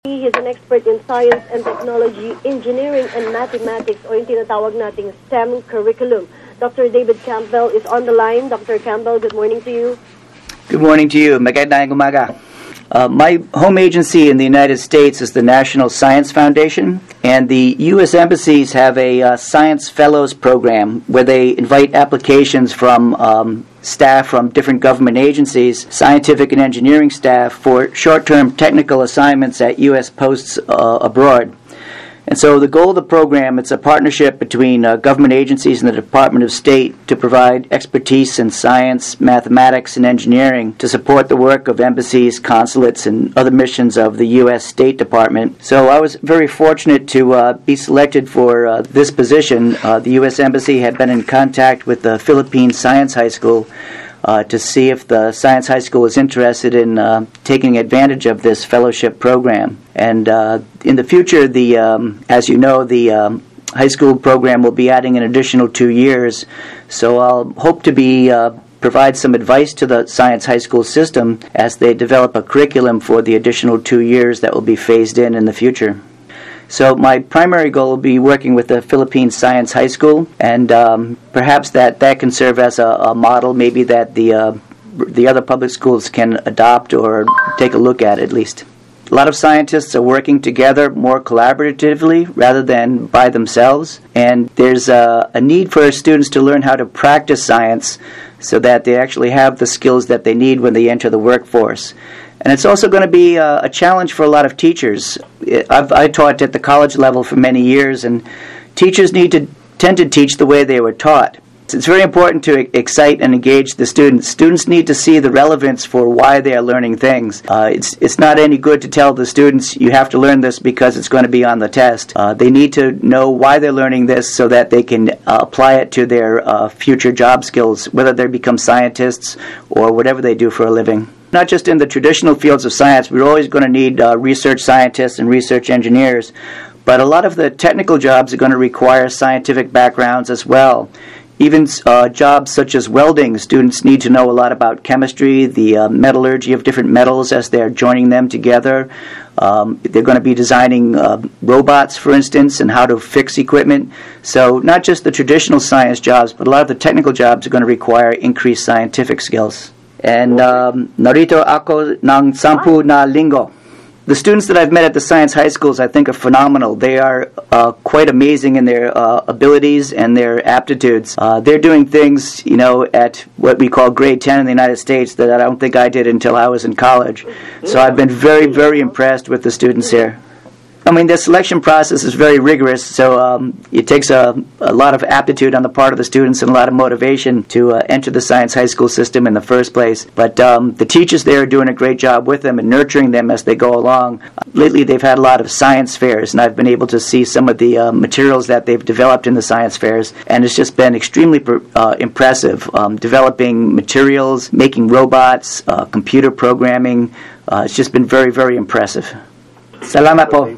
He is an expert in science and technology, engineering and mathematics, o yung tinatawag nating STEM curriculum. Dr. David Campbell is on the line. Dr. Campbell, good morning to you. Good morning to you. Magandang umaga. My home agency in the United States is the National Science Foundation, and the U.S. embassies have a Science Fellows program where they invite applications from staff from different government agencies, scientific and engineering staff, for short-term technical assignments at U.S. posts abroad. And so the goal of the program, it's a partnership between government agencies and the Department of State to provide expertise in science, mathematics, and engineering to support the work of embassies, consulates, and other missions of the U.S. State Department. So I was very fortunate to be selected for this position. The U.S. Embassy had been in contact with the Philippine Science High School to see if the Science High School is interested in taking advantage of this fellowship program. And in the future, as you know, the high school program will be adding an additional 2 years. So I'll hope to provide some advice to the Science High School system as they develop a curriculum for the additional 2 years that will be phased in the future. So my primary goal will be working with the Philippine Science High School, and perhaps that can serve as a model, maybe that the other public schools can adopt or take a look at least. A lot of scientists are working together more collaboratively rather than by themselves, and there's a need for students to learn how to practice science so that they actually have the skills that they need when they enter the workforce. And it's also going to be a challenge for a lot of teachers. I taught at the college level for many years, and teachers tend to teach the way they were taught. It's very important to excite and engage the students. Students need to see the relevance for why they are learning things. It's not any good to tell the students, you have to learn this because it's going to be on the test. They need to know why they're learning this so that they can apply it to their future job skills, whether they become scientists or whatever they do for a living. Not just in the traditional fields of science, we're always going to need research scientists and research engineers, but a lot of the technical jobs are going to require scientific backgrounds as well. Even jobs such as welding, students need to know a lot about chemistry, the metallurgy of different metals as they're joining them together. They're going to be designing robots, for instance, and how to fix equipment. So not just the traditional science jobs, but a lot of the technical jobs are going to require increased scientific skills. And narito ako ng 10 na linggo. The students that I've met at the science high schools, I think, are phenomenal. They are quite amazing in their abilities and their aptitudes. They're doing things, at what we call grade 10 in the United States that I don't think I did until I was in college. So I've been very, very impressed with the students here. I mean, the selection process is very rigorous, so it takes a lot of aptitude on the part of the students and a lot of motivation to enter the science high school system in the first place. But the teachers there are doing a great job with them and nurturing them as they go along. Lately, they've had a lot of science fairs, and I've been able to see some of the materials that they've developed in the science fairs, and it's just been extremely impressive. Developing materials, making robots, computer programming. It's just been very, very impressive. Salamat po.